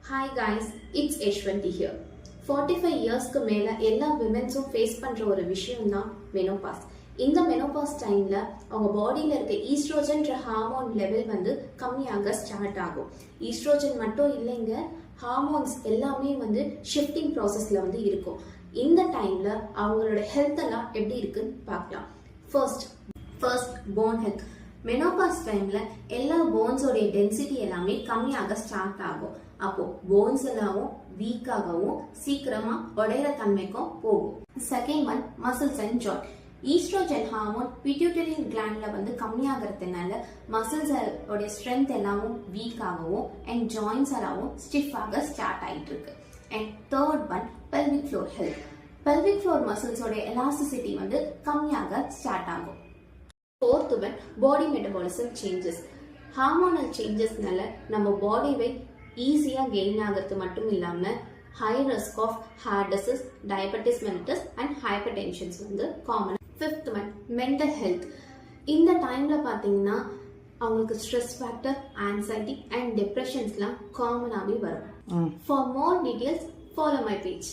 Hi guys, it's Ashwanti here. 45 இயர்ஸ்க்கு மேல எல்லா விமென்ஸும் ஃபேஸ் பண்ற ஒரு விஷயம் தான் மெனோபாஸ். இந்த மெனோபாஸ் டைம்ல அவங்க பாடியில இருக்க ஈஸ்ட்ரோஜன்ற ஹார்மோன் லெவல் வந்து கம்மியாக ஸ்டார்ட் ஆகும். ஈஸ்ட்ரோஜன் மட்டும் இல்லைங்க, ஹார்மோன்ஸ் எல்லாமே வந்து ஷிஃப்டிங் ப்ராசஸ்ல வந்து இருக்கும். இந்த டைம்ல அவங்களோட ஹெல்த் எல்லாம் எப்படி இருக்குன்னு பார்க்கலாம். First phone health. மெனோபாஸ் டைம்ல எல்லா போன்ஸோடைய டென்சிட்டி எல்லாமே கம்மியாக ஸ்டார்ட் ஆகும். அப்போ போன்ஸ் எல்லாம் வீக்காகவும் சீக்கிரமா உடையிற தன்மைக்கும் போகும். Second one muscles and joint. Oestrogen hormone pituitary கிளாண்ட்ல வந்து கம்மியாகிறதுனால மசில்ஸ் உடைய ஸ்ட்ரென்த் எல்லாமும் வீக் ஆகவும் அண்ட் ஜாயின்ஸ் எல்லாம் ஸ்டிஃப் ஆக ஸ்டார்ட் ஆயிட்டு இருக்கு. And third one pelvic floor health. Pelvic floor மசில்ஸோட எலாஸ்டிசிட்டி வந்து கம்மியாக ஸ்டார்ட் ஆகும். Fourth one body metabolism changes. Hormonal சேஞ்சஸ்னால நம்ம பாடி வெயிட் ஈஸியா கெயின் ஆகிறது மட்டும் இல்லாம high risk of heart disease, diabetes mellitus and hypertensions வந்து common. Fifth one mental health. இந்த டைம்ல பாத்தீங்கன்னா அவங்களுக்கு ஸ்ட்ரெஸ் ஃபேக்டர், ஆன்சைட்டி அண்ட் டிப்ரெஷன்ஸ்லாம் காமனாகவே வரும். For more details follow my page.